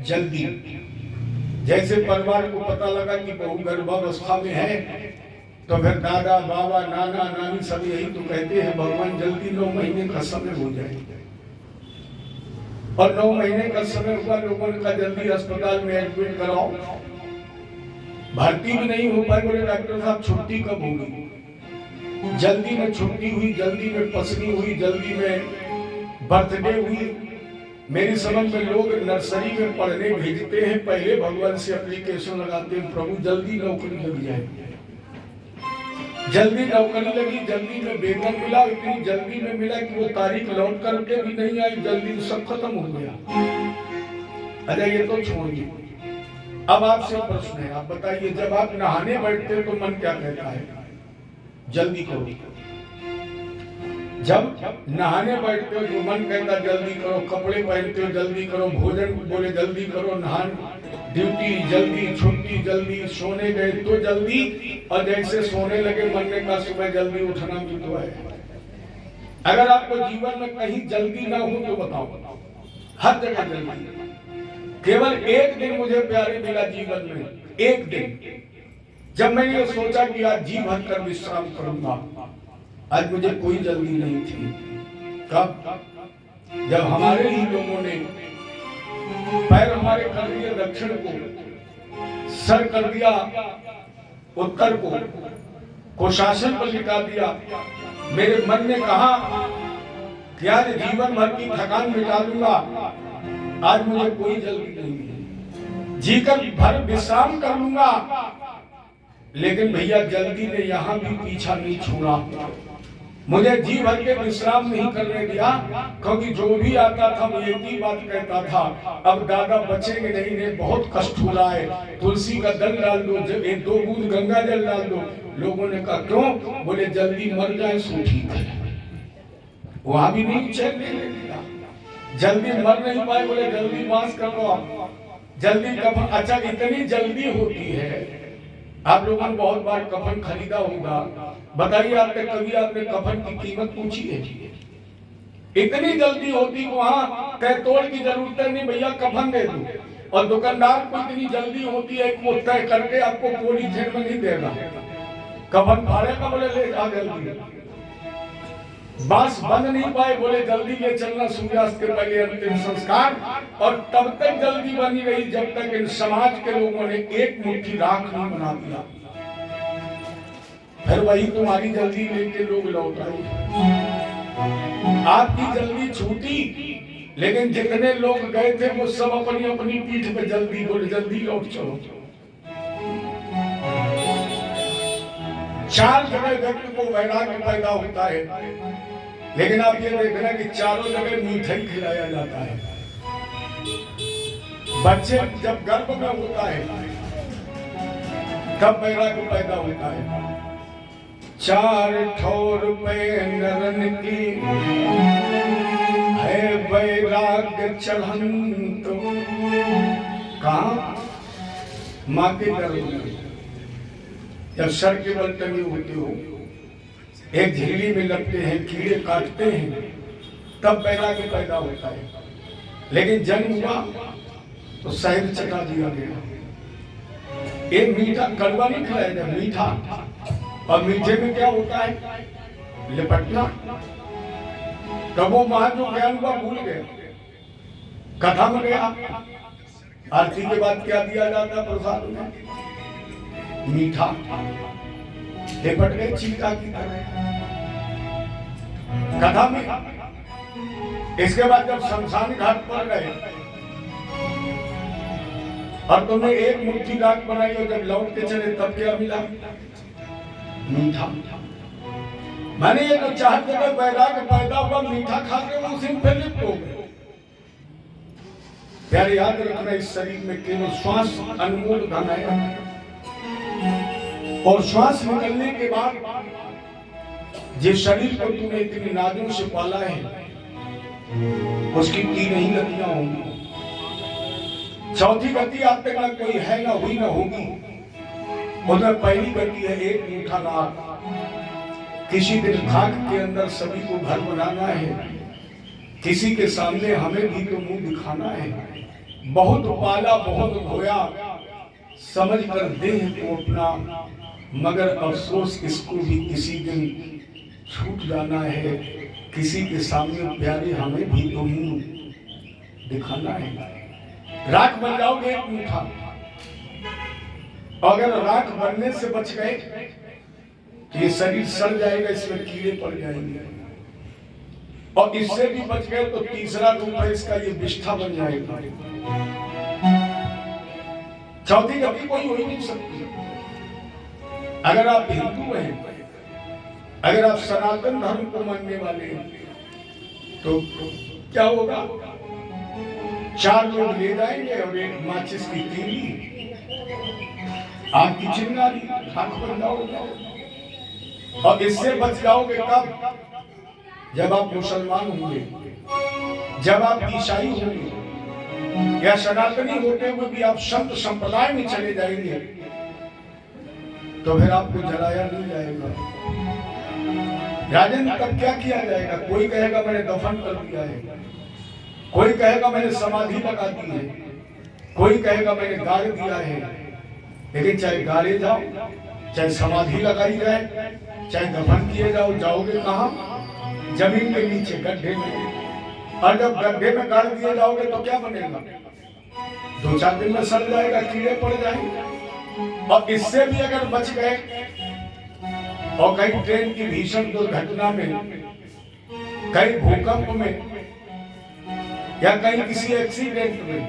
जल्दी। जैसे परिवार को पता लगा कि बहू गर्भावस्था में है, तो फिर दादा बाबा नाना नानी सब यही तो कहते हैं, भगवान जल्दी 9 महीने का समय हो जाए। और 9 महीने का समय हुआ, लोगों ने कहा जल्दी अस्पताल में एडमिट कराओ। भर्ती भी नहीं हो पाए, बोले डॉक्टर साहब छुट्टी कब होगी। जल्दी में छुट्टी हुई, जल्दी में पसली हुई, जल्दी में बर्थडे हुई। मेरी समझ में लोग नर्सरी में पढ़ने भेजते हैं, पहले भगवान से एप्लीकेशन लगाते हैं, प्रभु जल्दी नौकरी लग जाए। जल्दी नौकरी लगी, जल्दी में वेतन मिला, इतनी जल्दी में मिला कि वो तारीख लौट करके भी नहीं आई, जल्दी में सब खत्म हो गया। अरे ये तो छोड़िए, अब आपसे प्रश्न है, आप बताइए, जब आप नहाने बैठते हो तो मन क्या कहता है? जल्दी करो। जब नहाने बैठते हो तो मन कहता जल्दी करो, कपड़े पहनते हो जल्दी करो, भोजन बोले जल्दी करो, नहान ड्यूटी जल्दी, छुट्टी जल्दी, सोने गए तो जल्दी, और जैसे सोने लगे मन ने कहा सुबह जल्दी उठना भी तो है। अगर आपको जीवन में कहीं जल्दी ना हो तो बताओ, हर जगह जल्दी। केवल एक दिन मुझे प्यारे मिला जीवन में, एक दिन जब मैंने ये सोचा कि आज जी भर कर विश्राम करूंगा। आज मुझे कोई जल्दी नहीं थी। कब? जब हमारे ही लोगों ने पैर हमारे कर दिए दक्षिण को, सर कर दिया उत्तर को शासन पर लिटा दिया। मेरे मन ने कहा कि आज जीवन भर की थकान मिटा दूंगा, आज मुझे कोई जल्दी नहीं है, जीकर भर विश्राम कर लूंगा। लेकिन भैया जल्दी ने यहां भी पीछा नहीं छोड़ा, मुझे जी भर के विश्राम नहीं करने दिया, क्योंकि जो भी आता था वो एक ही बात कहता था, अब दादा बचेंगे नहीं, ने बहुत कष्ट हो रहा है, तुलसी का दल डाल दो, 2 बूंद गंगा जल डाल दो। लोगों ने कहा क्यों? बोले जल्दी मर जाए सो ठीक है। वहां भी नहीं चैन लेने दिया, जल्दी मर नहीं पाए, बोले जल्दी मांस कर दो, जल्दी कफन। अच्छा इतनी जल्दी होती है, आप लोगों ने बहुत बार कफन खरीदा होगा, बताइए आपने कभी आपने कफन की कीमत पूछी है? इतनी जल्दी होती, वहां तय तोड़ की जरूरत नहीं, भैया कफन दे दो। और दुकानदार को इतनी जल्दी होती है कि वो तय करके आपको पॉलीथीन में नहीं देगा, कफन फाड़ेगा, बोले ले जा जल्दी। बांस बंद नहीं पाए, बोले जल्दी ले चलना सूर्यास्त के पहले अंतिम संस्कार। और तब तक जल्दी बनी रही जब तक इन समाज के लोगों ने एक मुट्ठी राख नहीं बना दिया। फिर वही तुम्हारी जल्दी लेके लोग लौट आए, आपकी जल्दी छूटी, लेकिन जितने लोग गए थे वो सब अपनी अपनी पीठ पे जल्दी, बोले जल्दी लौट चलो। 4 जगह व्यक्ति को वैराग्य पैदा होता है, लेकिन आप ये देखना कि चारों जगह मिठाई खिलाया जाता है। बच्चे जब गर्भ में होता है तब वैराग्य पैदा होता है। 4 ठोर पे नरन की है वैराग्य चढ़ंत, कहाँ? माँ के गर्भ में जब सर के बल टंगे होते हो, एक झिल्ली में लगते हैं, कीड़े काटते हैं, तब वैराग्य पैदा होता है। लेकिन जन्म हुआ तो शहद चटा दिया गया, एक मीठा कड़वा नहीं खिलाया जाए, मीठा। और मीठे में क्या होता है? लिपटना। तब वो वहां जो ज्ञान हुआ भूल गए, कथा में गया। आरती के बाद क्या दिया जाता प्रसाद में? मीठा। लिपट गए चीता की तरह कथा में। इसके बाद जब शमशान घाट पर गए और तुमने एक मुट्ठी राख बनाई और जब लौट के चले तब क्या मिला? मीठा। मैंने ये तो चाहते थे वैराग्य पैदा हुआ, मीठा खा के वो उसी में लिप्त हो गए। प्यारे याद रखना, इस शरीर में केवल श्वास अनमोल धन है, और श्वास निकलने के बाद जिस शरीर को तूने इतनी नाजों से पाला है उसकी 3 ही गतियां होंगी। चौथी गति आप तक ना कोई है, ना हुई, ना होगी। उसमें पहली गति है एक मीठा नाद। किसी दिन खाक के अंदर सभी को घर बनाना है, किसी के सामने हमें भी तो मुंह दिखाना है। बहुत पाला बहुत धोया, समझ कर देह को अपना, मगर अफसोस इसको भी किसी दिन छूट जाना है। किसी के सामने प्यारे हमें भी तो मुंह दिखाना है। राख बन जाओगे एक मुट्ठा, अगर राख बनने से बच गए तो ये शरीर सड़ जाएगा, इसमें कीड़े पड़ जाएंगे, और इससे भी बच गए तो तीसरा रूप है इसका, ये विष्ठा बन जाएगा। चौथी गति कोई हो ही नहीं सकती। अगर आप हिंदू हैं, अगर आप सनातन धर्म को मानने वाले हैं, तो क्या होगा? 4 लोग ले जाएंगे और एक माचिस की तीली, आपकी चिंगारी, हाथ बन जाओगे। और इससे बच जाओगे कब? जब आप मुसलमान होंगे, जब आप ईसाई होंगे, या सनातनी होते हुए भी आप संत संप्रदाय में चले जाएंगे, तो फिर आपको जलाया नहीं जाएगा। राजन तब क्या किया जाएगा? कोई कहेगा मैंने दफन कर दिया है, कोई कहेगा मैंने समाधि लगा दी है, कोई कहेगा मैंने गाड़ दिया है। लेकिन चाहे गाड़े जाओ, चाहे समाधि लगाई जाए, चाहे दफन किए जाओ, जाओगे कहाँ? जमीन के नीचे, गड्ढे में। और जब गड्ढे में गाड़ दिए जाओगे तो क्या बनेगा? 2-4 दिन में सड़ जाएगा, कीड़े पड़ जाएंगे। और इससे भी अगर बच गए, और कहीं ट्रेन की भीषण दुर्घटना में, कहीं भूकंप में, या कहीं किसी एक्सीडेंट में,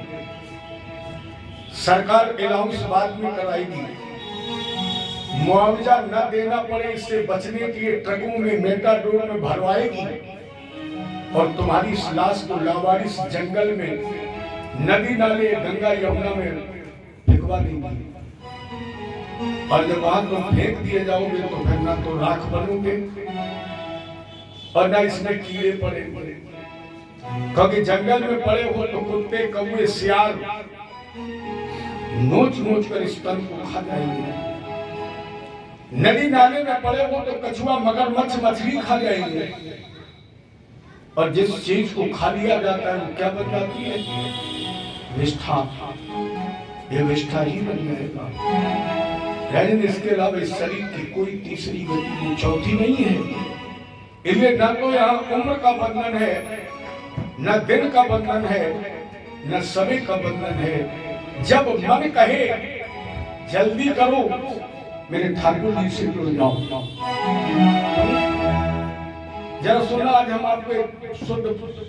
सरकार अनाउंस बाद में कराएगी, मुआवजा न देना पड़े, इससे बचने के लिए ट्रकों में, मेटाडोर में भरवाएगी, और तुम्हारी इस लाश को लावारिस जंगल में, नदी नाले, गंगा यमुना में फेंकवा देगी। और जब वहां तुम फेंक दिए जाओगे तो फिर ना तो राख बनोगे और ना इसमें कीड़े पड़ेंगे, क्योंकि जंगल में पड़े हो तो कुत्ते, कौवे, सियार नोच नोच कर इस तन को खा जाएंगे। नदी नाले में पड़े हो तो कछुआ, मगरमच्छ, मछली खा जाएंगे। और जिस चीज को खा लिया जाता है वो क्या बन जाती है? विष्ठा। ये विष्ठा ही बन जाएगा। लेकिन इसके अलावा इस शरीर की कोई तीसरी गति, चौथी नहीं है। इसलिए न तो यहाँ उम्र का बंधन है, न दिन का बंधन है, न समय का बंधन है। जब मन कहे जल्दी करो, मेरे ठाकुर जी से जुड़ जाओ। जरा सुना, आज हम आपको शुद्ध,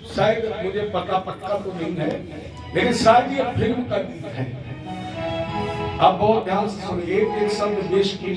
शायद मुझे पता पक्का तो नहीं है, लेकिन शायद ये फिल्म का गीत है। आप बहुत ध्यान से सुनिए, एक शब्द देश की